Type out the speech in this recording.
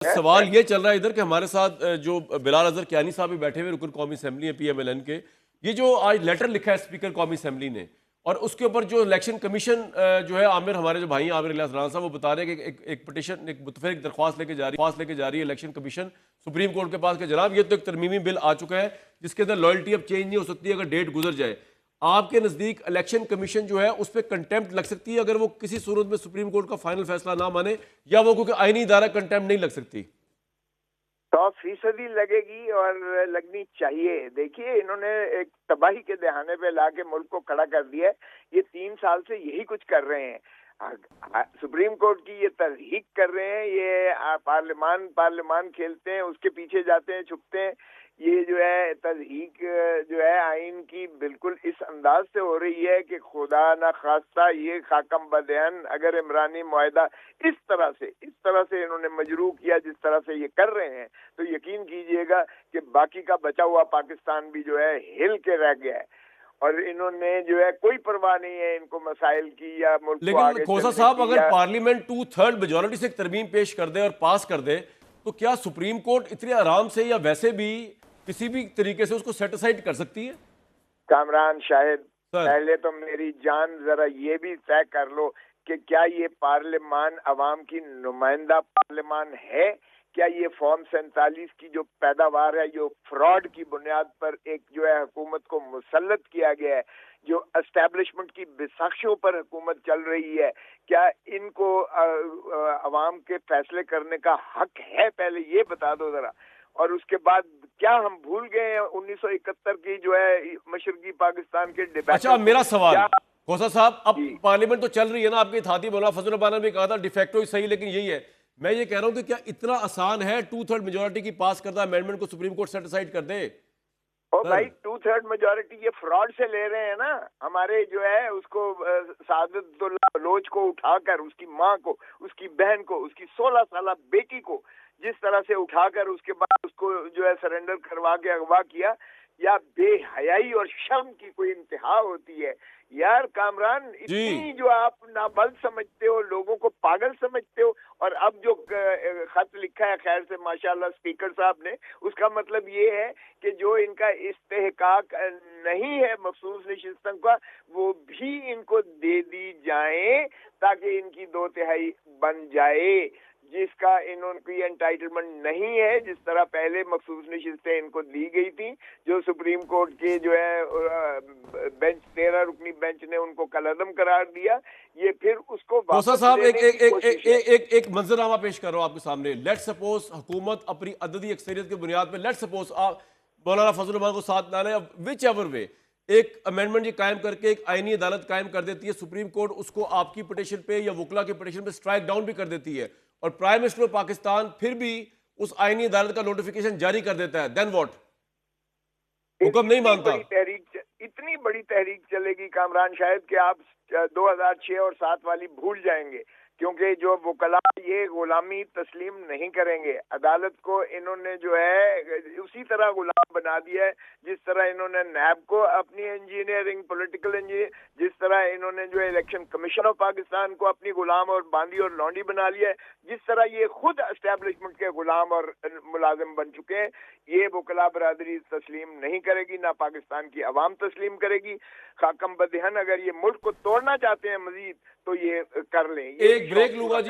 سوال یہ چل رہا ہے ادھر کہ ہمارے ساتھ جو بلال اظہر کیانی صاحب بھی بیٹھے ہوئے رکن قومی اسمبلی ہیں پی ایم ایل این کے، یہ جو آج لیٹر لکھا ہے اسپیکر قومی اسمبلی نے، اور اس کے اوپر جو الیکشن کمیشن جو ہے عامر، ہمارے جو بھائی ہیں عامر الیاس رانا صاحب، وہ بتا رہے ہیں کہ ایک پٹیشن، ایک متفق درخواست لے کے جا رہی ہے الیکشن کمیشن سپریم کورٹ کے پاس کہ جناب یہ تو ایک ترمیمی بل آ چکا ہے جس کے اندر لائلٹی اب چینج نہیں ہو سکتی اگر ڈیٹ گزر جائے۔ آپ کے نزدیک الیکشن کمیشن جو ہے اس پہ کنٹیمپٹ لگ سکتی ہے اگر وہ کسی صورت میں سپریم کورٹ کا فائنل فیصلہ نہ مانے، یا وہ کیونکہ آئینی ادارہ کنٹیمپٹ نہیں لگ سکتی؟ 100% لگے گی اور لگنی چاہیے۔ دیکھیے انہوں نے ایک تباہی کے دہانے پہ لا کے ملک کو کھڑا کر دیا ہے۔ یہ 3 سال سے یہی کچھ کر رہے ہیں، سپریم کورٹ کی یہ تضحیق کر رہے ہیں، یہ پارلیمان کھیلتے ہیں، اس کے پیچھے جاتے ہیں، چھپتے ہیں۔ یہ جو ہے تضحیق جو ہے آئین کی بالکل اس انداز سے ہو رہی ہے کہ خدا نہ خواستہ یہ خاکم بدہن اگر عمرانی معاہدہ اس طرح سے انہوں نے مجروح کیا جس طرح سے یہ کر رہے ہیں، تو یقین کیجئے گا کہ باقی کا بچا ہوا پاکستان بھی جو ہے ہل کے رہ گیا ہے، اور انہوں نے جو ہے کوئی پرواہ نہیں ہے ان کو مسائل کی یا ملک کو آگے لیکن کھوسا چلنے صاحب کی۔ اگر پارلیمنٹ 2/3 میجورٹی سے ایک ترمیم پیش کر دے اور پاس کر دے تو کیا سپریم کورٹ اتنے آرام سے یا ویسے بھی کسی بھی طریقے سے اس کو سیٹ اسائڈ کر سکتی ہے؟ کامران شاہد، سر پہلے تو میری جان ذرا یہ بھی طے کر لو کہ کیا یہ پارلیمان عوام کی نمائندہ پارلیمان ہے؟ کیا یہ فارم 47 کی جو پیداوار ہے، جو فراڈ کی بنیاد پر ایک جو ہے حکومت کو مسلط کیا گیا ہے، جو اسٹیبلشمنٹ کی بساخیوں پر حکومت چل رہی ہے، کیا ان کو عوام کے فیصلے کرنے کا حق ہے؟ پہلے یہ بتا دو ذرا۔ اور اس کے بعد کیا ہم بھول گئے ہیں 1971 کی جو ہے مشرقی پاکستان کے ڈیبیٹ؟ اچھا میرا سوال کھوسا صاحب، اب جی پارلیمنٹ تو چل رہی ہے نا، آپ کے اتحادی مولانا فضل الرحمان نے بھی کہا تھا ڈیفیکٹو ہی صحیح، لیکن یہی ہے، میں یہ کہہ رہا ہوں کہ کیا اتنا آسان ہے 2/3 میجورٹی کی پاس کردہ امینڈمنٹ کو سپریم کورٹ سیٹ اسائڈ کر دے؟ او بھائی 2/3 میجورٹی یہ فراڈ سے لے رہے ہیں نا، ہمارے جو ہے اس کو سعادت اللہ بلوچ کو اٹھا کر، اس کی ماں کو، اس کی بہن کو، اس کی 16 سالہ بیٹی کو جس طرح سے اٹھا کر اس کے بعد اس کو جو ہے سرنڈر کروا کے اغوا کیا، یا بے حیائی اور شرم کی کوئی انتہا ہوتی ہے؟ یار کامران، اتنی جو آپ نابلد سمجھتے ہو، لوگوں کو پاگل سمجھتے ہو، اور اب جو خط لکھا ہے خیر سے ماشاءاللہ اسپیکر صاحب نے، اس کا مطلب یہ ہے کہ جو ان کا استحقاق نہیں ہے مخصوص نشستوں کا، وہ بھی ان کو دے دی جائیں تاکہ ان کی 2/3 بن جائے، جس کا انہوں کی انٹائٹلمنٹ نہیں ہے، جس طرح پہلے مخصوص نشستیں ان کو دی گئی تھی، جو سپریم کورٹ کے جو ہے بینچ 13 رکنی بینچ نے ان کو کالعدم قرار دیا، یہ پھر اس کو واپس لینے کی کوشش ہے۔ ایک منظرنامہ پیش کر رہا ہوں آپ کے سامنے۔ لیٹ سپوز حکومت اپنی عددی اکثریت کی بنیاد پہ، لیٹ سپوز آپ مولانا فضل الرحمان کو ساتھ نہ لیں، وچ ایور وے ایک امینڈمنٹ یہ قائم کر کے ایک آئینی عدالت قائم کر دیتی ہے، سپریم کورٹ اس کو آپ کی پٹیشن پہ یا وکلا کی پٹیشن پہ سٹرائک ڈاؤن بھی کر دیتی ہے، اور پرائم منسٹر پاکستان پھر بھی اس آئینی عدالت کا نوٹیفیکیشن جاری کر دیتا ہے، دین واٹ؟ حکم نہیں مانتا؟ اتنی بڑی تحریک چلے گی کامران شاہد کہ آپ 2006 اور 7 والی بھول جائیں گے، کیونکہ جو وکلاء یہ غلامی تسلیم نہیں کریں گے۔ عدالت کو انہوں نے جو ہے اسی طرح غلام بنا دیا ہے جس طرح انہوں نے نیب کو اپنی انجینئرنگ، پولیٹیکل انجینئر، جس طرح انہوں نے جو الیکشن کمیشن آف پاکستان کو اپنی غلام اور باندی اور لونڈی بنا لیا ہے، جس طرح یہ خود اسٹیبلشمنٹ کے غلام اور ملازم بن چکے ہیں۔ یہ وکلاء برادری تسلیم نہیں کرے گی، نہ پاکستان کی عوام تسلیم کرے گی۔ خاکم بدہن اگر یہ ملک کو توڑنا چاہتے ہیں مزید تو یہ کر لیں۔ ایک بریک لوں گا جی۔